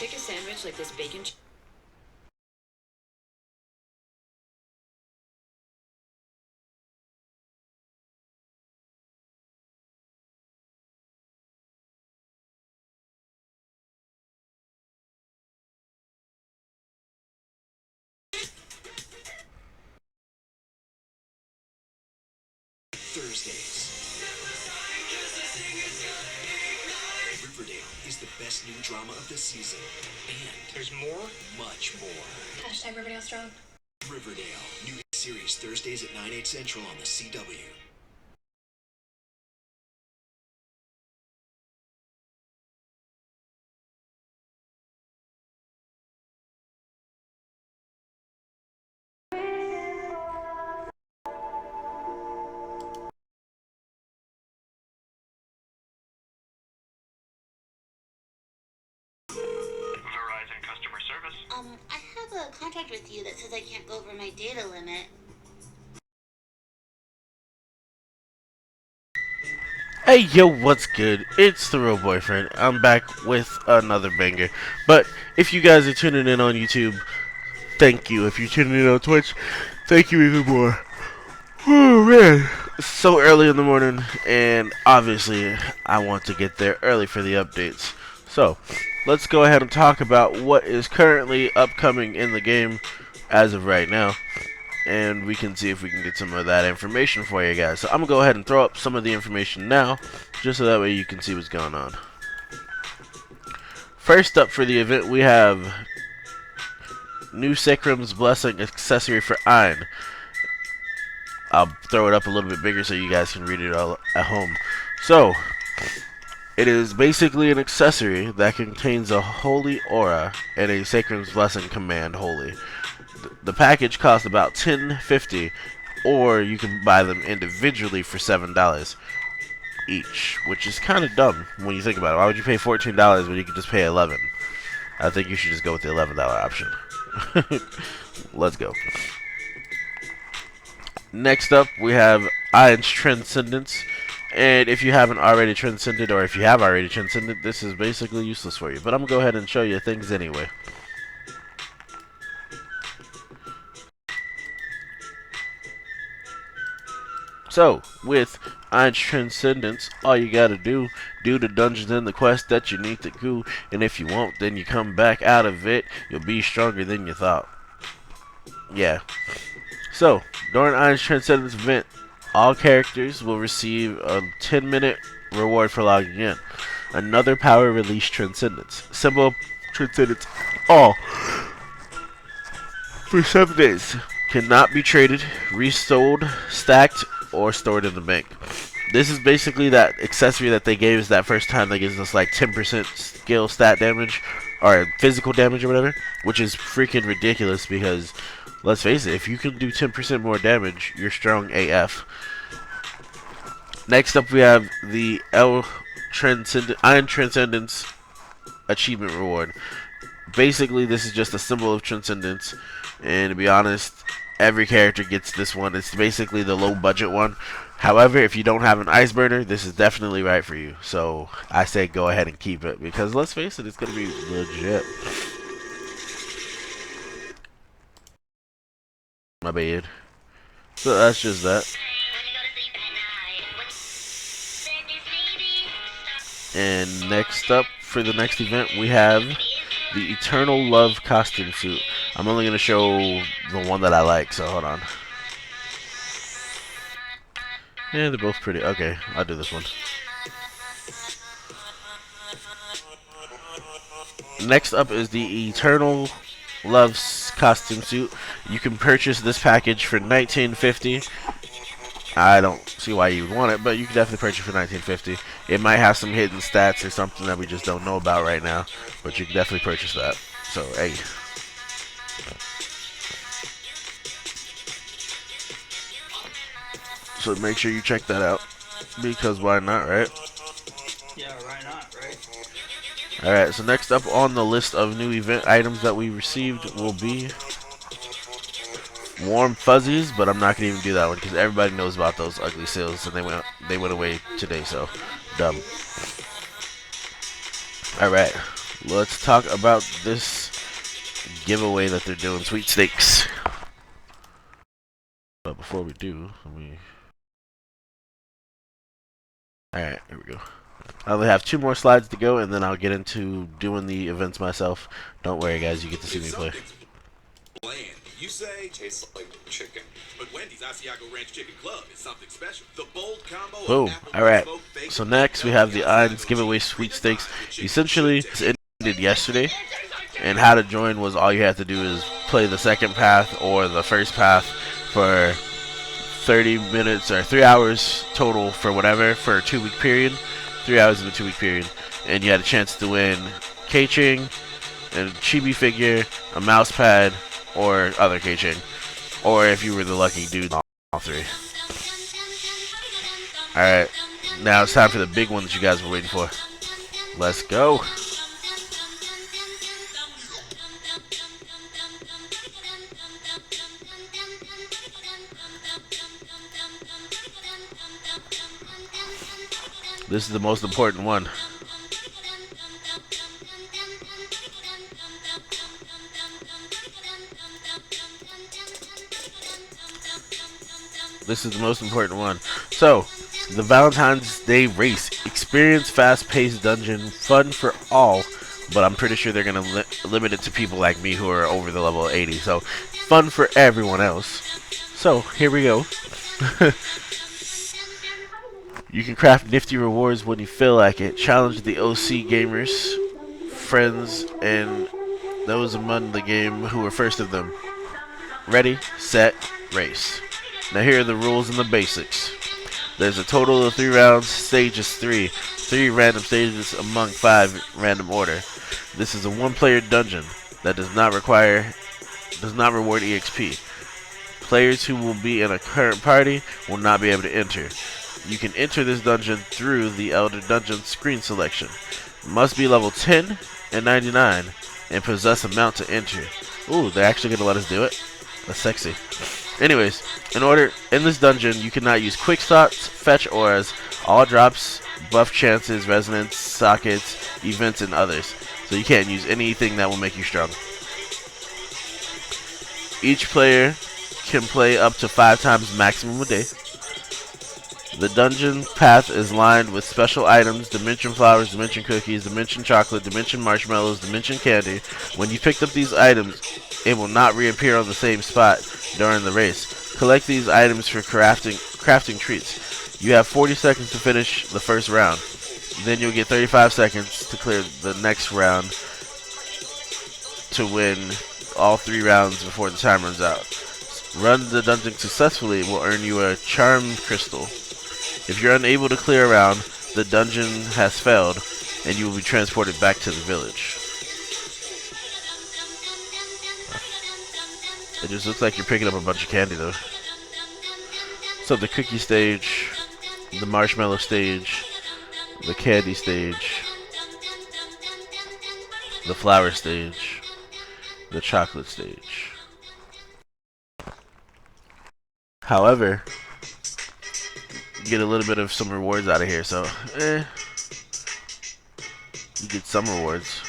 pick a sandwich like this bacon? Thursdays. Riverdale is the best new drama of the season. And there's more? Much more. Hashtag Riverdale strong. Riverdale. New series Thursdays at 9, 8 central on the CW. Verizon customer service. I have a contract with you that says I can't go over my data limit. Hey yo, what's good? It's the Real Boyfriend. I'm back with another banger. But if you guys are tuning in on YouTube, thank you. If you're tuning in on Twitch, thank you even more. Oh man, it's so early in the morning, and obviously I want to get there early for the updates. So let's go ahead and talk about what is currently upcoming in the game as of right now, and we can see if we can get some of that information for you guys. So I'm gonna go ahead and throw up some of the information now, just so that way you can see what's going on. First up for the event, we have new Sekram's Blessing accessory for Ein. I'll throw it up a little bit bigger so you guys can read it all at home. So, it is basically an accessory that contains a holy aura and a Sacred's Blessing command holy. The package costs about $10.50, or you can buy them individually for $7 each, which is kind of dumb when you think about it. Why would you pay $14 when you could just pay $11? I think you should just go with the $11 option. Let's go. Next up, we have Ein's Transcendence. And if you haven't already transcended, or if you have already transcended, this is basically useless for you. But I'm going to go ahead and show you things anyway. So, with Ein's Transcendence, all you gotta do the dungeons and the quest that you need to do, and if you won't, then you come back out of it, you'll be stronger than you thought. Yeah. So, during Ein's Transcendence event, all characters will receive a 10-minute reward for logging in. Another power release Transcendence. Symbol of Transcendence. All. For 7 days. Cannot be traded, resold, stacked, or stored in the bank. This is basically that accessory that they gave us that first time that gives us like 10% skill stat damage, or physical damage or whatever, which is freaking ridiculous because, let's face it, if you can do 10% more damage, you're strong AF. Next up we have the Ein Transcendence achievement reward. Basically this is just a symbol of transcendence, and to be honest, every character gets this one. It's basically the low budget one. However, if you don't have an ice burner, this is definitely right for you. So I say go ahead and keep it, because let's face it, it's gonna be legit. My bad. So that's just that. And next up for the next event, we have the Eternal Love costume suit. I'm only going to show the one that I like, so hold on. Yeah, they're both pretty. Okay, I'll do this one. Next up is the Eternal Love's costume suit. You can purchase this package for $19.50. I don't see why you would want it, but you can definitely purchase it for $19.50. It might have some hidden stats or something that we just don't know about right now, but you can definitely purchase that. So, hey. So make sure you check that out, because why not, right? Yeah, why not, right? Alright, so next up on the list of new event items that we received will be Warm Fuzzies, but I'm not gonna even do that one because everybody knows about those ugly sales, and they went away today, so dumb. Alright, let's talk about this giveaway that they're doing, sweepstakes. But before we do, let me... Alright, here we go. I only have 2 more slides to go, and then I'll get into doing the events myself. Don't worry, guys, you get to see me play. Bland. You say tastes like chicken. But Wendy's Asiago Ranch Chicken Club is something special. The bold combo Boom. of apple Alright. smoked bacon. So next we have the Ein's giveaway sweepstakes. Essentially, it ended yesterday. And how to join was all you have to do is play the second path or the first path for 30 minutes or 3 hours total for whatever for a 2-week period. 3 hours in a 2-week period. And you had a chance to win K-Ching, a chibi figure, a mouse pad, or other K-Chain. Or if you were the lucky dude, all 3. Alright, now it's time for the big one that you guys were waiting for. Let's go. This is the most important one. This is the most important one. So, the Valentine's Day race. Experience fast-paced dungeon, fun for all, but I'm pretty sure they're going to limit it to people like me who are over the level of 80. So, fun for everyone else. So, here we go. You can craft nifty rewards when you feel like it. Challenge the OC gamers, friends, and those among the game who are first of them. Ready, set, race. Now here are the rules and the basics. There's a total of 3 rounds. Stage is 3. 3 random stages among 5 random order. This is a 1-player dungeon that does not reward EXP. Players who will be in a current party will not be able to enter. You can enter this dungeon through the Elder Dungeon screen selection. Must be level 10 and 99 and possess a mount to enter. Ooh, they're actually going to let us do it? That's sexy. Anyways, in this dungeon, you cannot use quick slots, fetch auras, all drops, buff chances, resonance, sockets, events, and others. So you can't use anything that will make you strong. Each player can play up to 5 times maximum a day. The dungeon path is lined with special items, dimension flowers, dimension cookies, dimension chocolate, dimension marshmallows, dimension candy. When you picked up these items, it will not reappear on the same spot during the race. Collect these items for crafting treats. You have 40 seconds to finish the first round. Then you'll get 35 seconds to clear the next round to win all 3 rounds before the time runs out. Run the dungeon successfully will earn you a charm crystal. If you're unable to clear a round, the dungeon has failed, and you will be transported back to the village. It just looks like you're picking up a bunch of candy, though. So the cookie stage, the marshmallow stage, the candy stage, the flower stage, the chocolate stage. However, you get a little bit of some rewards out of here, so you get some rewards.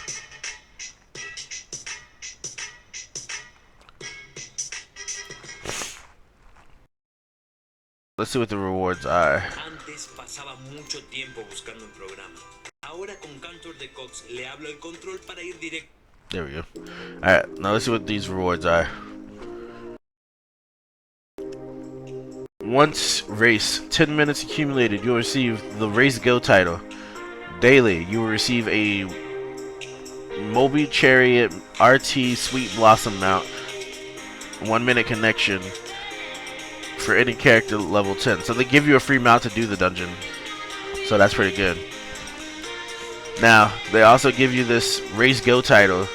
Let's see what the rewards are. Antes pasaba mucho tiempo buscando un programa. Ahora con Cantor de Cox le hablo el control para ir directo. There we go. Alright, now let's see what these rewards are. Once race, 10 minutes accumulated, you'll receive the Race Go title. Daily, you will receive a Moby Chariot RT Sweet Blossom mount. 1 minute connection for any character level 10. So they give you a free mount to do the dungeon. So that's pretty good. Now, they also give you this Race Go title,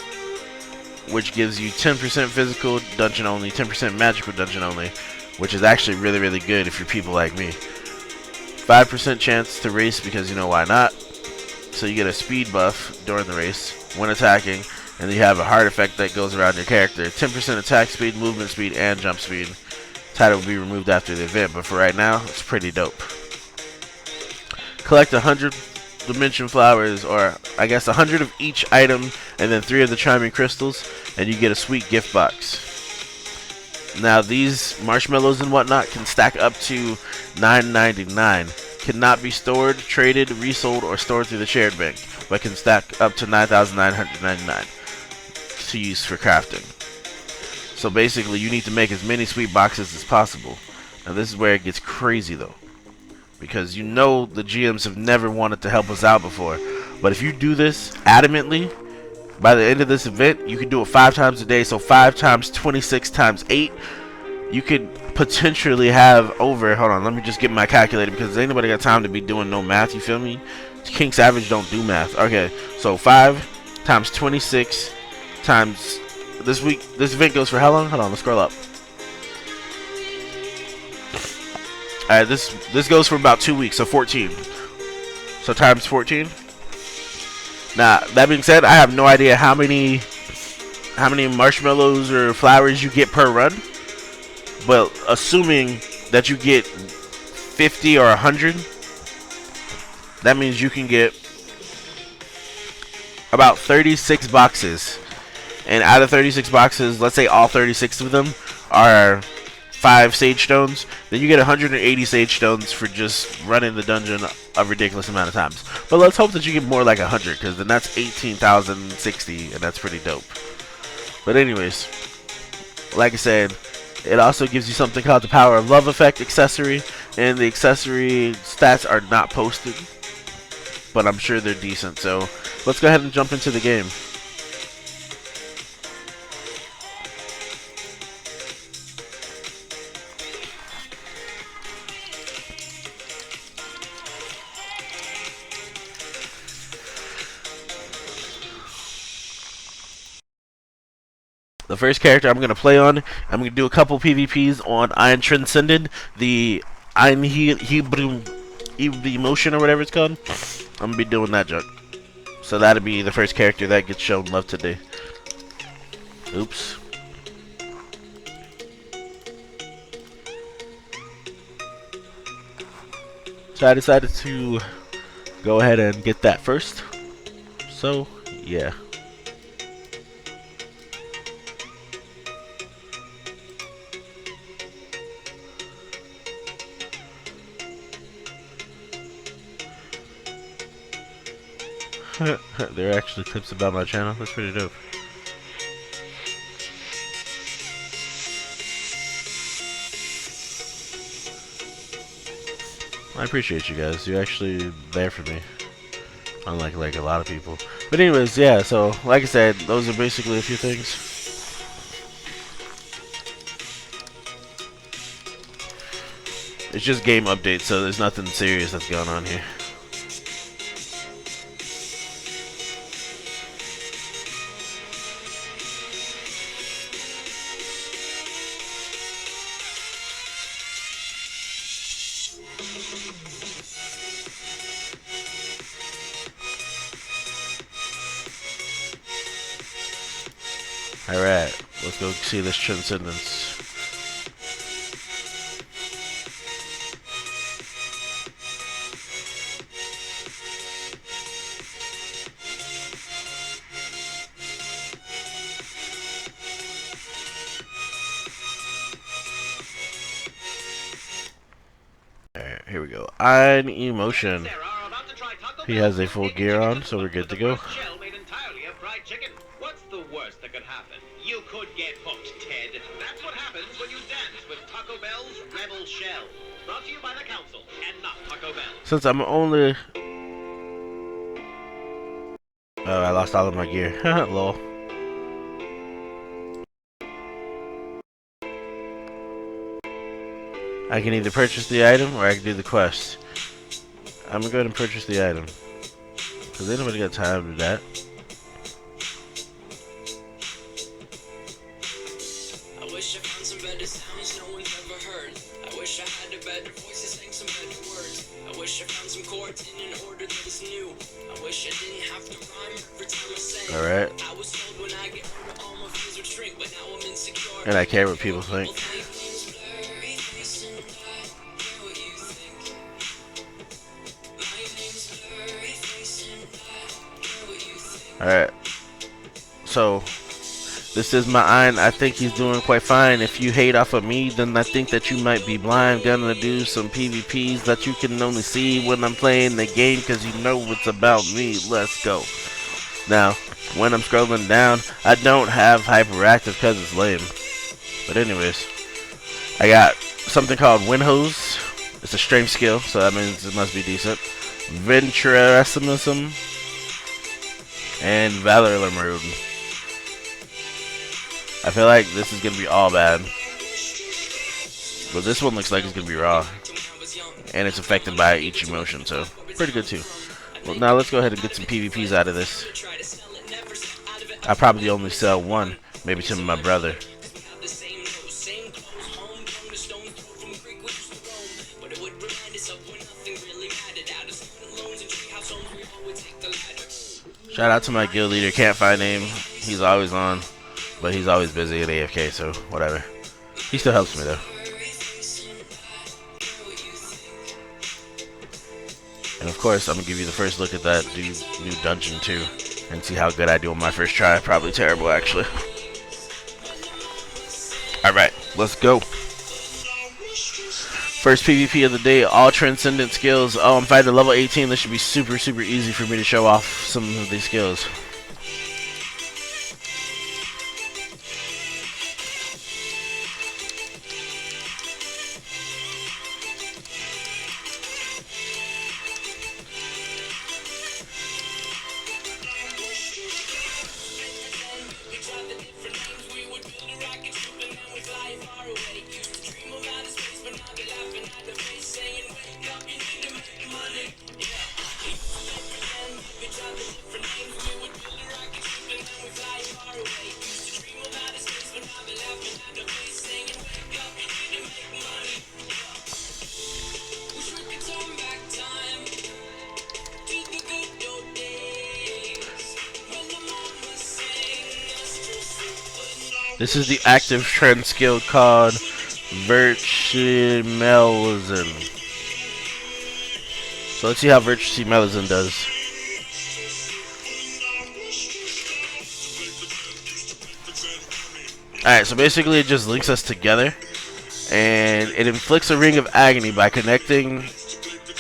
which gives you 10% physical dungeon only, 10% magical dungeon only, which is actually really, really good if you're people like me. 5% chance to race because, you know, why not? So you get a speed buff during the race when attacking, and you have a heart effect that goes around your character. 10% attack speed, movement speed, and jump speed. Title will be removed after the event, but for right now, it's pretty dope. Collect 100 dimension flowers, or I guess 100 of each item, and then 3 of the chiming crystals, and you get a sweet gift box. Now these marshmallows and whatnot can stack up to $9.99. Cannot be stored, traded, resold, or stored through the shared bank, but can stack up to $9,999 to use for crafting. So basically, you need to make as many sweet boxes as possible. Now this is where it gets crazy though, because you know the GMs have never wanted to help us out before, but if you do this adamantly, by the end of this event, you can do it 5 times a day. So 5 times 26 times 8, you could potentially have over. Hold on, let me just get my calculator, because ain't nobody got time to be doing no math. You feel me? King Savage don't do math. Okay, so 5 times 26 times this week. This event goes for how long? Hold on, let's scroll up. All right, this goes for about 2 weeks, so 14. So times 14. Now, that being said, I have no idea how many marshmallows or flowers you get per run. But assuming that you get 50 or 100, that means you can get about 36 boxes. And out of 36 boxes, let's say all 36 of them are 5 sage stones, then you get 180 sage stones for just running the dungeon a ridiculous amount of times. But let's hope that you get more like 100, because then that's 18,060, and that's pretty dope. But anyways, like I said, it also gives you something called the Power of Love effect accessory, and the accessory stats are not posted, but I'm sure they're decent. So let's go ahead and jump into the game. The first character I'm going to play on, I'm going to do a couple PvPs on Iron Transcended, the Iron Hebrew Emotion or whatever it's called. I'm going to be doing that junk. So that'll be the first character that gets shown love today. Oops. So I decided to go ahead and get that first. So, yeah. There are actually clips about my channel. That's pretty dope. I appreciate you guys. You're actually there for me, unlike a lot of people. But anyways, yeah. So like I said, those are basically a few things. It's just game updates, so there's nothing serious that's going on here. Alright, let's go see this Transcendence. Alright, here we go. Iron Emotion. He has a full gear on, so we're good to go. What's the worst that could happen? You could get hooked, Ted. That's what happens when you dance with Taco Bell's Rebel Shell. Brought to you by the council, and not Taco Bell. Since I'm only... Oh, I lost all of my gear. Lol. I can either purchase the item, or I can do the quest. I'm gonna go ahead and purchase the item, because ain't nobody got time to do that. Alright. And I care what people think. Alright. So, this is my Ein. I think he's doing quite fine. If you hate off of me, then I think that you might be blind. Gonna do some PvPs that you can only see when I'm playing the game, because you know it's about me. Let's go. Now, when I'm scrolling down, I don't have hyperactive because it's lame. But anyways, I got something called Wind Hose. It's a strength skill, so that means it must be decent. Venturesimism and Valor Mode. I feel like this is gonna be all bad, but this one looks like it's gonna be raw, and it's affected by each emotion, so pretty good too. Well, now let's go ahead and get some PvPs out of this. I probably only sell one, maybe to my brother. Shout out to my guild leader, can't find him. He's always on, but he's always busy at AFK, so whatever. He still helps me though. And of course, I'm gonna give you the first look at that new dungeon too, and see how good I do on my first try. Probably terrible, actually. Alright, let's go. First PvP of the day, all transcendent skills. Oh, I'm fighting level 18. This should be super easy for me to show off some of these skills. This is the active trend skill called Virtuemelizin. So let's see how Virtuemelizin does. Alright, so basically it just links us together, and it inflicts a ring of agony by connecting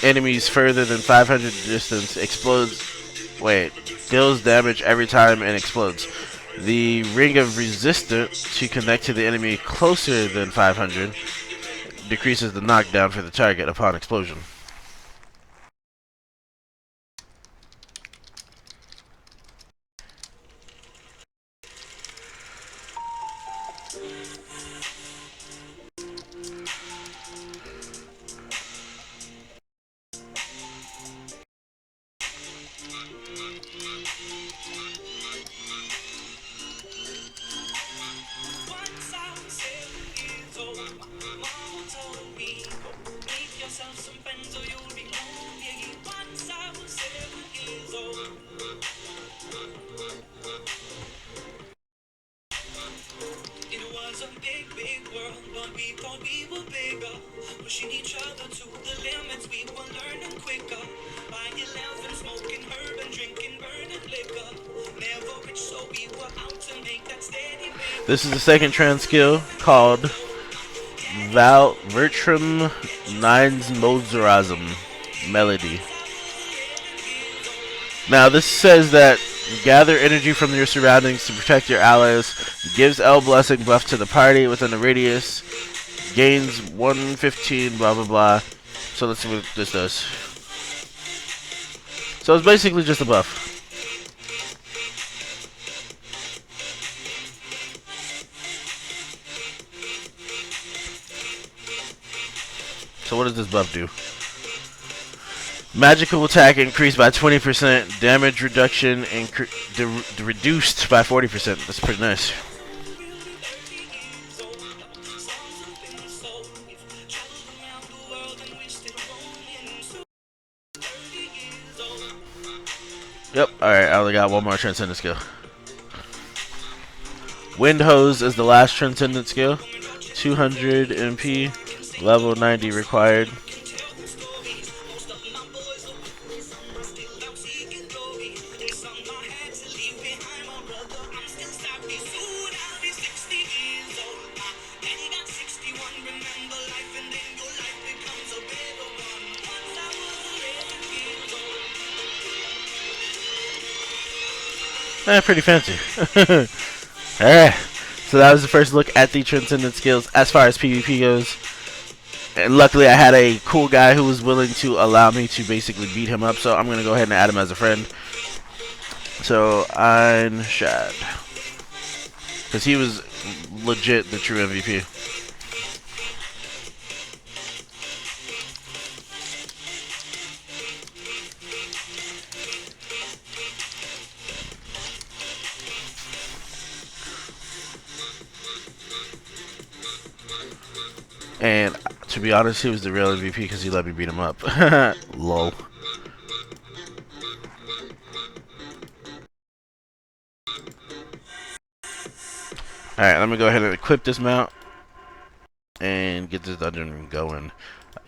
enemies further than 500 distance. Deals damage every time and explodes. The ring of resistance to connect to the enemy closer than 500 decreases the knockdown for the target upon explosion. Pushing each other to the limits, we were learning quicker. By 11, smoking herb and drinking burning liquor. Never rich, so we were out to make that steady paper. This is the second trans skill called Vertrum Nines Mozerazum Melody. Now this says that gather energy from your surroundings to protect your allies, gives L blessing buff to the party within a radius, gains 115 blah blah blah. So let's see what this does. So it's basically just a buff. So what does this buff do? Magical attack increased by 20%, damage reduction reduced by 40%. That's pretty nice. Yep, alright, I only got one more transcendent skill. Wind Hose is the last transcendent skill. 200 MP, level 90 required. Pretty fancy. Alright, so that was the first look at the Transcendent skills as far as PvP goes. And luckily I had a cool guy who was willing to allow me to basically beat him up, so I'm going to go ahead and add him as a friend. So, Einshad. Because he was legit the true MVP. And to be honest, he was the real MVP because he let me beat him up. Lol. Alright, let me go ahead and equip this mount and get this dungeon going.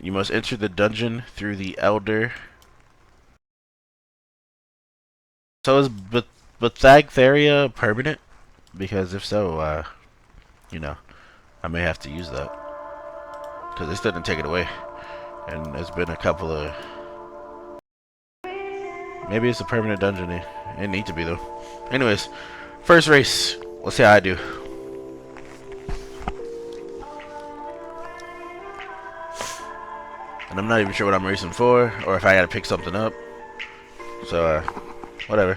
You must enter the dungeon through the Elder. So is Bethagtheria permanent? Because if so, you know, I may have to use that. Because they still didn't take it away. And there's been a couple of... Maybe it's a permanent dungeon. It need to be, though. Anyways, first race. Let's see how I do. And I'm not even sure what I'm racing for, or if I gotta pick something up. So, whatever.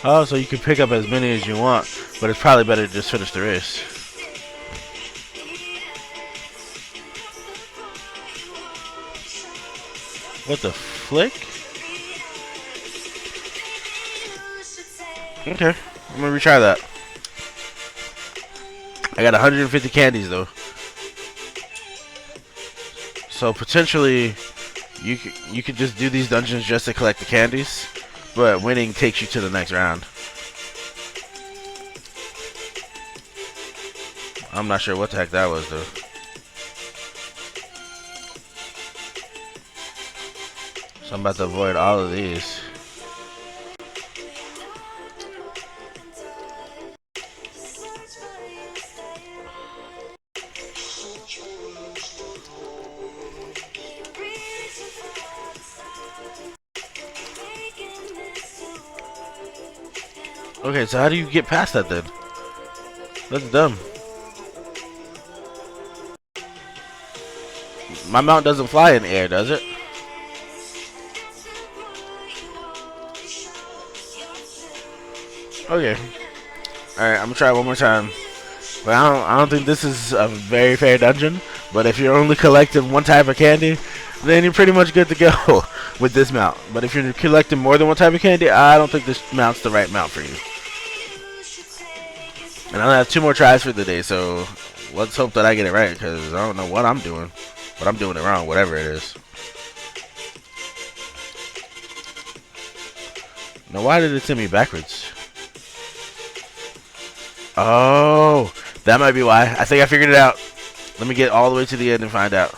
Oh, so you can pick up as many as you want, but it's probably better to just finish the race. What the flick? Okay, I'm gonna retry that. I got 150 candies though, so potentially you could just do these dungeons just to collect the candies. But winning takes you to the next round. I'm not sure what the heck that was, though. So I'm about to avoid all of these. Okay, so how do you get past that then? That's dumb. My mount doesn't fly in the air, does it? Okay. Alright, I'm gonna try it one more time. But I don't think this is a very fair dungeon. But if you're only collecting one type of candy, then you're pretty much good to go with this mount. But if you're collecting more than one type of candy, I don't think this mount's the right mount for you. And I have 2 more tries for the day, so let's hope that I get it right, because I don't know what I'm doing. But I'm doing it wrong, whatever it is. Now, why did it send me backwards? Oh, that might be why. I think I figured it out. Let me get all the way to the end and find out.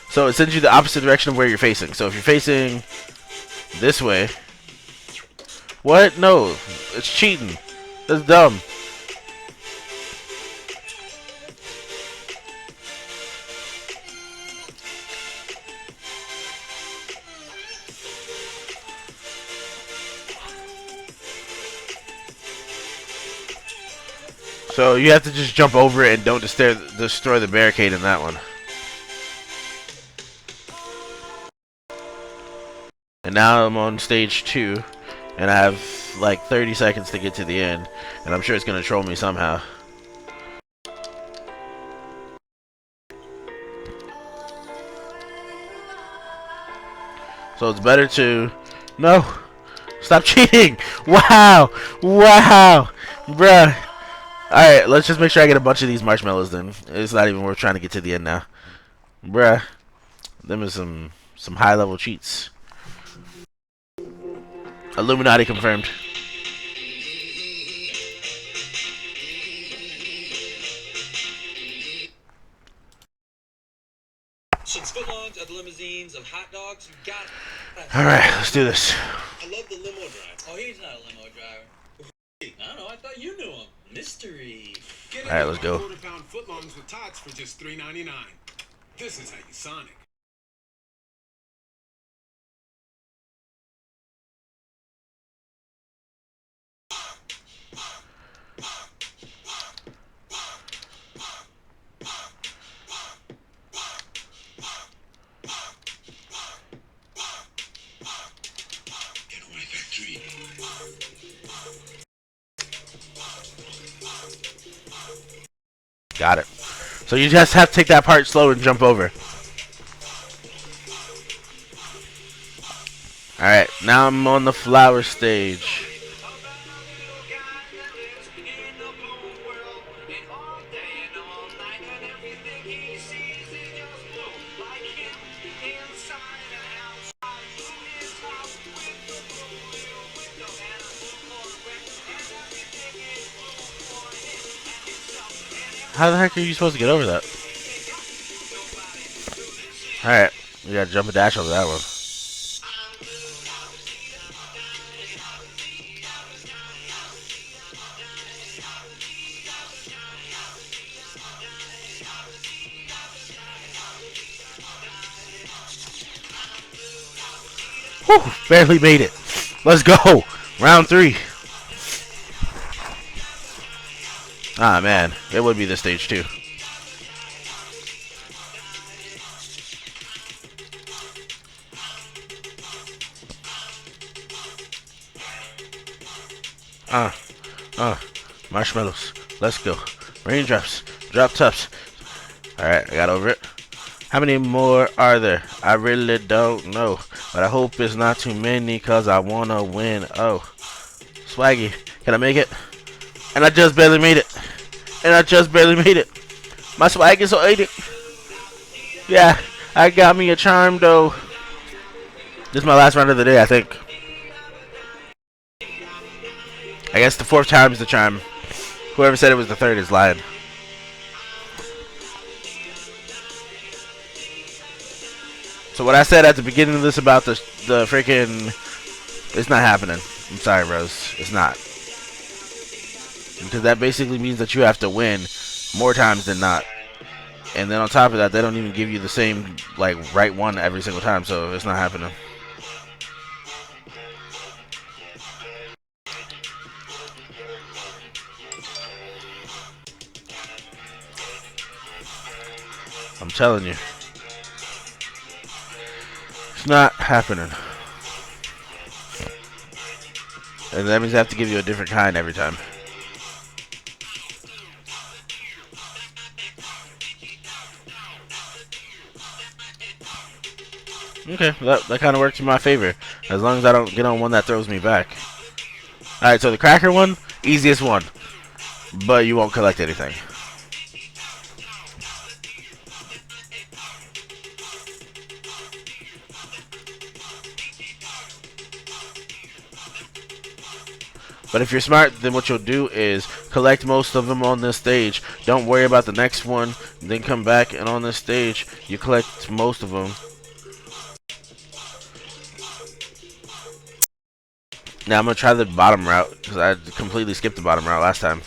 So it sends you the opposite direction of where you're facing. So if you're facing this way... What? No, it's cheating. That's dumb. So you have to just jump over it and don't destroy the barricade in that one. And now I'm on stage 2, and I have like 30 seconds to get to the end, and I'm sure it's gonna troll me somehow. So it's better to... No! Stop cheating! Wow! Wow! Bruh! Alright, let's just make sure I get a bunch of these marshmallows then. It's not even worth trying to get to the end now. Bruh. Them is some high level cheats. Illuminati confirmed. Since footlongs are the limousines of hot dogs, you got. Alright, let's do this. I love the limo driver. Oh, he's not a limo driver. I don't know. I thought you knew him. Mystery. Alright, let's go. Quarter-pound footlongs with tots for just $3.99. This is how you Sonic. Got it. So you just have to take that part slow and jump over. Alright, now I'm on the flower stage. How the heck are you supposed to get over that? Alright, we gotta jump and dash over that one. Whew, barely made it. Let's go. Round 3. Ah, man. It would be this stage, too. Marshmallows. Let's go. Raindrops. Drop tops. Alright, I got over it. How many more are there? I really don't know. But I hope it's not too many, cause I wanna win. Oh. Swaggy. Can I make it? And I just barely made it. And I just barely made it. My swag is so 80. Yeah, I got me a charm though. This is my last round of the day, I think. I guess the 4th time is the charm. Whoever said it was the 3rd is lying. So what I said at the beginning of this about the freaking, it's not happening. I'm sorry, bros. It's not. Because that basically means that you have to win more times than not. And then on top of that, they don't even give you the same, like, right one every single time. So it's not happening. I'm telling you. It's not happening. And that means I have to give you a different kind every time. Okay, that kind of works in my favor. As long as I don't get on one that throws me back. Alright, so the cracker one, easiest one. But you won't collect anything. But if you're smart, then what you'll do is collect most of them on this stage. Don't worry about the next one. Then come back, and on this stage, you collect most of them. Now I'm going to try the bottom route, because I completely skipped the bottom route last time.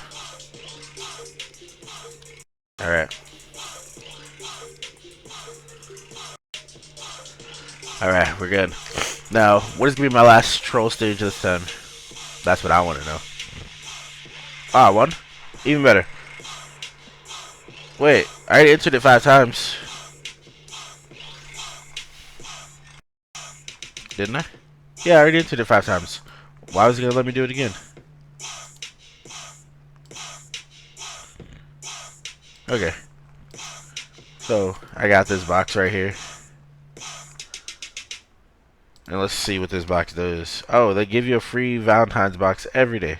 Alright. Alright, we're good. Now, what is going to be my last troll stage this time? That's what I want to know. Ah, one? Even better. Wait, I already entered it 5 times. Didn't I? Yeah, I already entered it 5 times. Why was it going to let me do it again? Okay. So, I got this box right here. And let's see what this box does. Oh, they give you a free Valentine's box every day.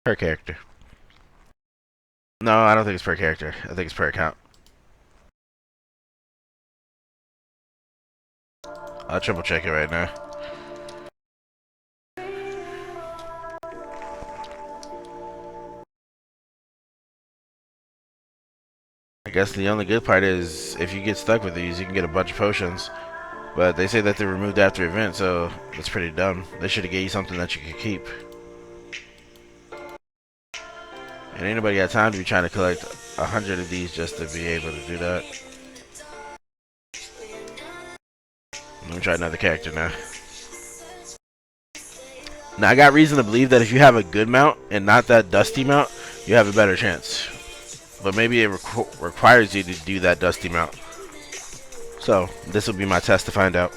Per character. No, I don't think it's per character. I think it's per account. I'll triple check it right now. I guess the only good part is if you get stuck with these, you can get a bunch of potions. But they say that they're removed after event, so that's pretty dumb. They should have gave you something that you could keep. And ain't nobody got time to be trying to collect 100 of these just to be able to do that. Let me try another character now. Now I got reason to believe that if you have a good mount and not that dusty mount, you have a better chance. But maybe it requires you to do that dusty mount. So this will be my test to find out.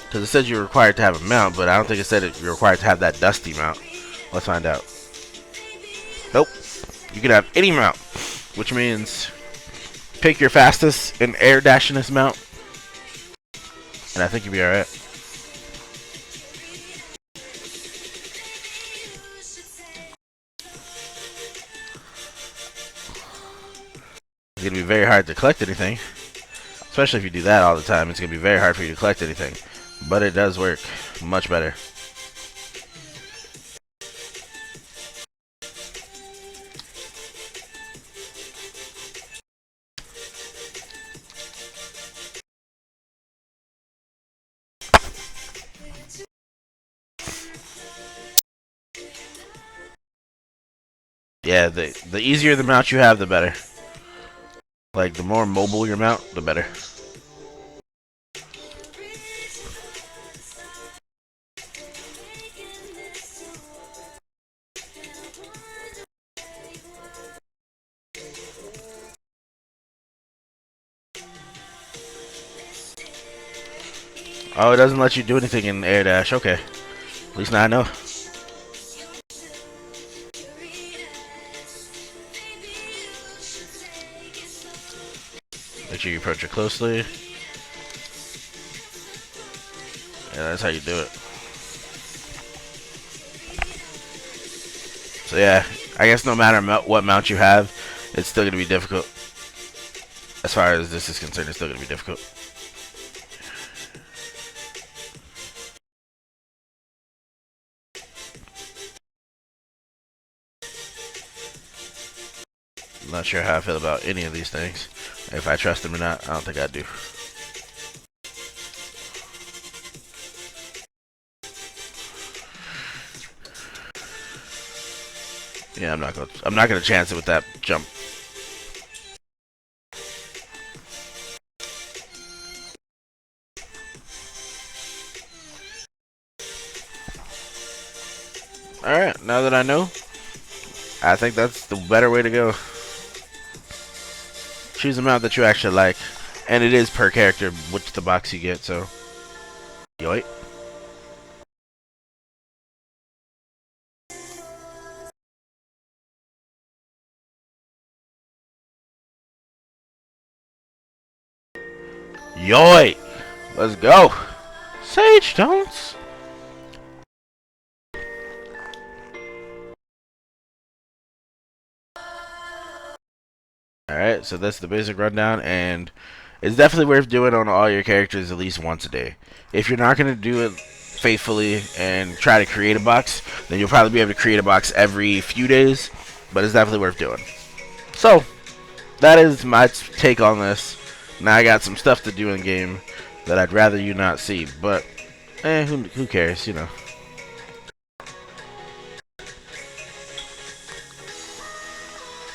Because it said you're required to have a mount, but I don't think it said you're required to have that dusty mount. Let's find out. Nope. You can have any mount, which means pick your fastest and air dashingest mount, and I think you'll be alright. It's going to be very hard to collect anything, especially if you do that all the time. It's going to be very hard for you to collect anything, but it does work much better. Yeah, the easier the mount you have, the better. Like, the more mobile your mount, the better. Oh, it doesn't let you do anything in air dash. Okay. At least now I know. Make sure you approach it closely. Yeah, that's how you do it. So yeah, I guess no matter what mount you have, it's still going to be difficult. As far as this is concerned, it's still going to be difficult. I'm not sure how I feel about any of these things. If I trust them or not, I don't think I do. Yeah, I'm not gonna chance it with that jump. Alright, now that I know, I think that's the better way to go. Choose a mount that you actually like, and it is per character which the box you get, so yoit. Yoit! Let's go! Sage Stones! Alright, so that's the basic rundown, and it's definitely worth doing on all your characters at least once a day. If you're not going to do it faithfully and try to create a box, then you'll probably be able to create a box every few days, but it's definitely worth doing. So, that is my take on this. Now I got some stuff to do in game that I'd rather you not see, but who cares, you know.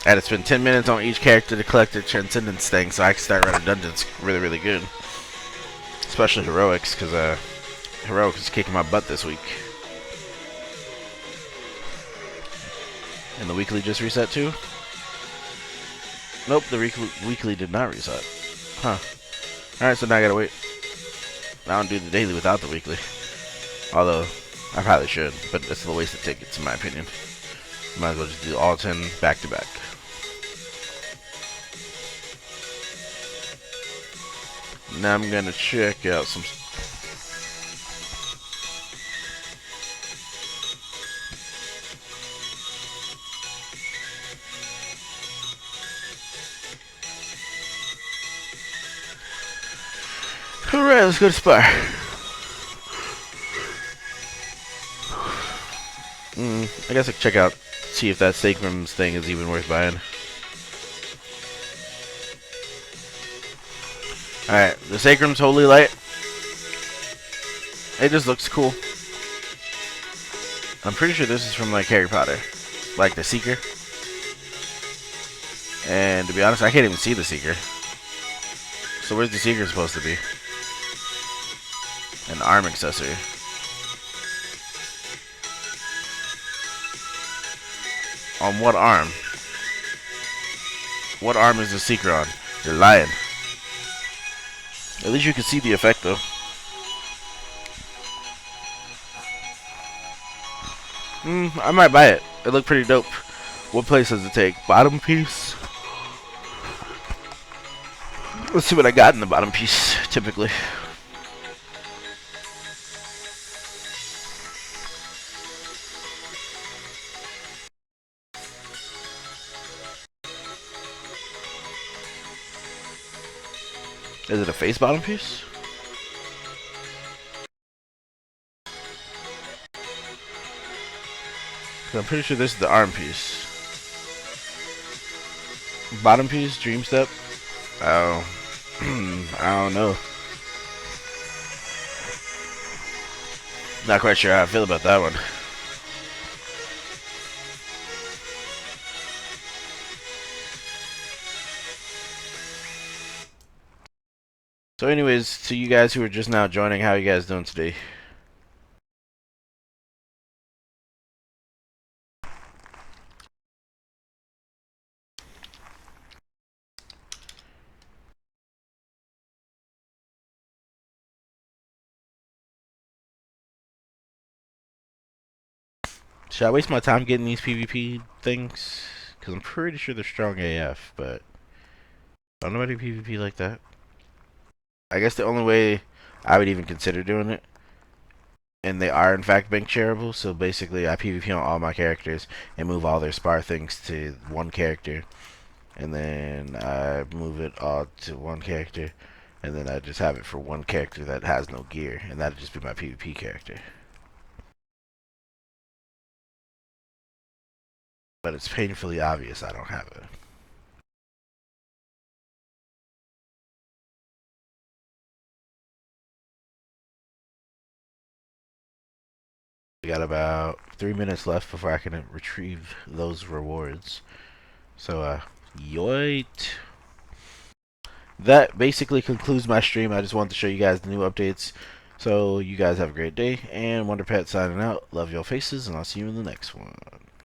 I had to spend 10 minutes on each character to collect their transcendence thing so I can start running dungeons really good. Especially heroics, because heroics is kicking my butt this week. And the weekly just reset too? Nope, the weekly did not reset. Huh. Alright, so now I gotta wait. I don't do the daily without the weekly. Although, I probably should, but it's a waste of tickets in my opinion. Might as well just do all 10 back to back. Now I'm gonna check out some. Alright, let's go to Spire. I guess I can check out, see if that Sacrums thing is even worth buying. Alright, the Sacrum's Holy Light. It just looks cool. I'm pretty sure this is from like Harry Potter. Like the Seeker. And to be honest, I can't even see the Seeker. So where's the Seeker supposed to be? An arm accessory. On what arm? What arm is the Seeker on? You're lying. At least you can see the effect though. I might buy it. It looked pretty dope. What place does it take? Bottom piece? Let's see what I got in the bottom piece, typically. Is it a face bottom piece? I'm pretty sure this is the arm piece. Bottom piece, Dream Step. Oh, I don't know. Not quite sure how I feel about that one. So anyways, to you guys who are just now joining, how are you guys doing today? Should I waste my time getting these PvP things? Because I'm pretty sure they're strong AF, but I don't know about PvP like that. I guess the only way I would even consider doing it, and they are in fact bank shareable, so basically I PvP on all my characters and move all their spar things to one character, and then I move it all to one character, and then I just have it for one character that has no gear, and that'd just be my PvP character. But it's painfully obvious I don't have it. We got about 3 minutes left before I can retrieve those rewards. So, yoit. That basically concludes my stream. I just wanted to show you guys the new updates. So, you guys have a great day. And WonderPet signing out. Love your faces, and I'll see you in the next one.